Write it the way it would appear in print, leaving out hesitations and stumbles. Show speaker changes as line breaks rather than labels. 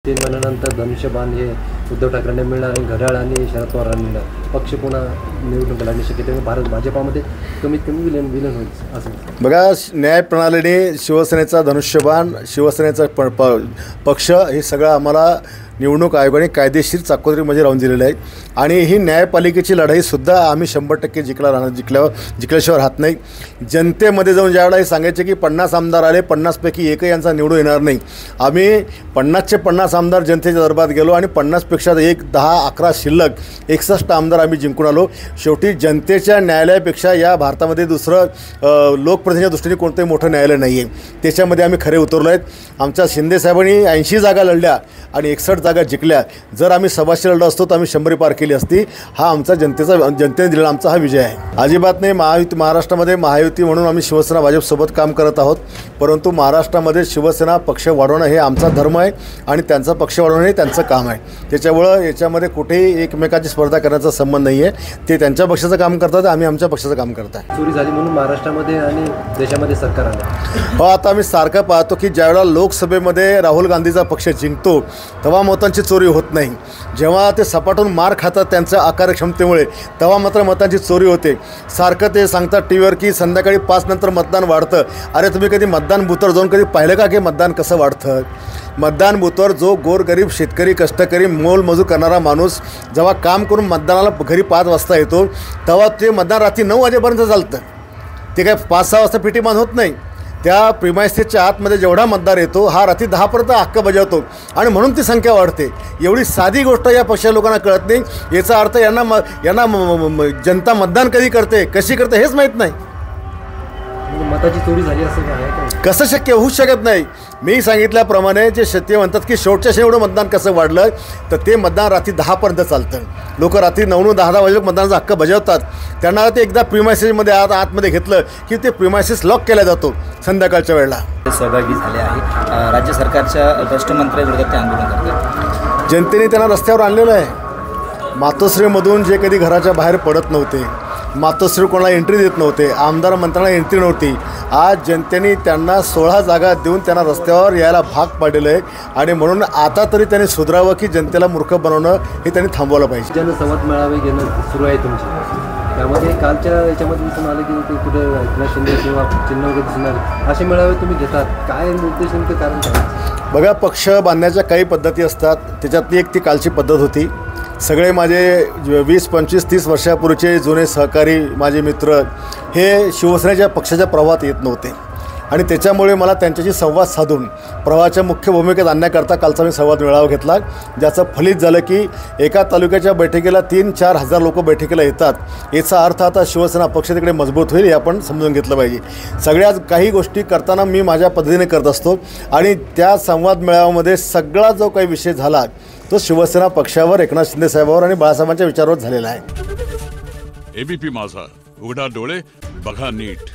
3 महिन्यानंतर धनुष्यबाण हे उद्धव ठाकरेंना मिळणार आणि घड्याळ आणि शरद पवारांना मिळणार. पक्ष पुन्हा निवडणूक लागण्याची शक्यता भारत भाजपामध्ये कमीत कमी विलीन होईल असं
बघा. न्याय प्रणालीने शिवसेनेचा धनुष्यबाण, शिवसेनेचा पक्ष हे सगळं आम्हाला निवडणूक आयोगाने कायदेशीर चाकोरीमध्ये लावून दिलेलं आहे. आणि ही न्यायपालिकेची लढाईसुद्धा आम्ही 100% जिंकल्याशिवाय राहत नाही. जनतेमध्ये जाऊन ज्यावेळेला हे सांगायचे की 50 आमदार आले, 50पैकी एकही यांचा निवडून येणार नाही. आम्ही 50चे 50 आमदार जनतेच्या दरबारात गेलो आणि 50पेक्षा 1, 10, 11 शिल्लक 61 आमदार आम्ही जिंकून आलो. शेवटी जनतेच्या न्यायालयापेक्षा या भारतामध्ये दुसरं लोकप्रतिनिधीच्या दृष्टीने कोणतंही मोठं न्यायालय नाही आहे. त्याच्यामध्ये आम्ही खरे उतरलो आहेत. आमच्या शिंदेसाहेबांनी 80 जागा लढल्या आणि 61 जागा जिंकल्या. जर आम्ही 100 लढलो असतो तर आम्ही 100 पार केली असती. हा आमचा जनतेने दिलेला आमचा हा विजय आहे. अजिबात नाही. महाराष्ट्रामध्ये महायुती म्हणून आम्ही शिवसेना भाजपसोबत काम करत आहोत. परंतु महाराष्ट्रामध्ये शिवसेना पक्ष वाढवणं हे आमचा धर्म आहे आणि त्यांचा पक्ष वाढवणं हे त्यांचं काम आहे. त्याच्यामुळं याच्यामध्ये कुठेही एकमेकाची स्पर्धा करण्याचा संबंध नाही आहे. ते त्यांच्या पक्षाचं काम करतात, आम्ही आमच्या पक्षाचं काम करत आहे.
चोरी झाली म्हणून महाराष्ट्रामध्ये आणि देशामध्ये सरकार आलं.
हो, आता आम्ही सारखं पाहतो की ज्यावेळेला लोकसभेमध्ये राहुल गांधीचा पक्ष जिंकतो तेव्हा मतांची चोरी होत नाही. जेव्हा ते सपाटून मार खातात त्यांच्या अकार्यक्षमतेमुळे तेव्हा मात्र मतांची चोरी होते. सारखं ते सांगतात टी व्हीवर की संध्याकाळी 5 नंतर मतदान वाढतं. अरे तुम्ही कधी मतदान बूथवर जाऊन कधी पाहिलं का की मतदान कसं वाढतं? मतदान बूथवर जो गोरगरीब शेतकरी कष्टकरी मोलमजूर करणारा माणूस जेव्हा काम करून मतदानाला घरी 5 वाजता येतो तेव्हा ते मतदान रात्री 9 वाजेपर्यंत चालतं. ते काय 5-6 वाजता पिटी मान होत नाही. त्या प्रिमायसेसच्या आतमध्ये जेवढा मतदार येतो हा रात्री 10पर्यंत हक्क बजावतो आणि म्हणून ती संख्या वाढते. एवढी साधी गोष्ट या पक्षाच्या लोकांना कळत नाही. याचा अर्थ यांना जनता मतदान कधी करते, कशी करते हेच माहीत नाही.
मताची चोरी झाली असं काय?
कसं शक्य? होऊच शकत नाही. मी सांगितल्याप्रमाणे जे ते म्हणतात की शेवटच्या शेवटं मतदान कसं वाढलं तर ते मतदान रात्री 10पर्यंत चालतं. लोक रात्री 9-10 वाजे मतदानाचा हक्क बजावतात. त्यांना ते एकदा प्रिमायसेसमध्ये आतमध्ये घेतलं की ते प्रिमायसेस लॉक केला जातो संध्याकाळच्या वेळेला.
सहभागी झाले आहे. राज्य सरकारच्या भ्रष्ट मंत्र्यांविरोधात ते आंदोलन करतात.
जनतेने त्यांना रस्त्यावर आणलेलं आहे. मातोश्रीमधून जे कधी घराच्या बाहेर पडत नव्हते, मातोश्री कोणाला एंट्री देत नव्हते, आमदार मंत्र्यांना एंट्री नव्हती, आज जनतेने त्यांना 16 जागा देऊन त्यांना रस्त्यावर यायला भाग पाडलेलं आहे. आणि म्हणून आता तरी त्यांनी सुधारावं की जनतेला मूर्ख बनवणं हे त्यांनी थांबवलं पाहिजे.
जनसंवाद मेळावे घेणं सुरू आहे तुमची. त्यामध्ये कालच्या याच्यामध्ये दिसून आलं की कुठं एकनाथ शिंदे किंवा चिन्ह वगैरे दिसून आले. असे मेळावे तुम्ही घेतात, काय उद्देश नेमकं कारण काय?
बघा, पक्ष बांधण्याच्या काही पद्धती असतात. त्याच्यातली एक ती कालची पद्धत होती. सगळे माझे 20, 25, 30 वर्षापूर्वीचे जुने सहकारी माझे मित्र हे शिवसेनेच्या पक्षाच्या प्रवाहात येत नव्हते आणि त्याच्यामुळे मला त्यांच्याशी संवाद साधून प्रवाहाच्या मुख्य भूमिकेत आणण्याकरता कालचा मी संवाद मेळावा घेतला. ज्याचं फलित झालं की एका तालुक्याच्या बैठकीला 3-4 हजार लोक बैठकीला येतात. याचा अर्थ आता शिवसेना पक्ष तिकडे मजबूत होईल हे आपण समजून घेतलं पाहिजे. सगळ्या काही गोष्टी करताना मी माझ्या पद्धतीने करत असतो आणि त्या संवाद मेळाव्यामध्ये सगळा जो काही विषय झाला तो शिवसेना पक्षावर, एकनाथ शिंदे साहेबांवर आणि बाळासाहेबांच्या विचारावर झालेला आहे.
एबीपी माझा, उघडा डोळे बघा नीट.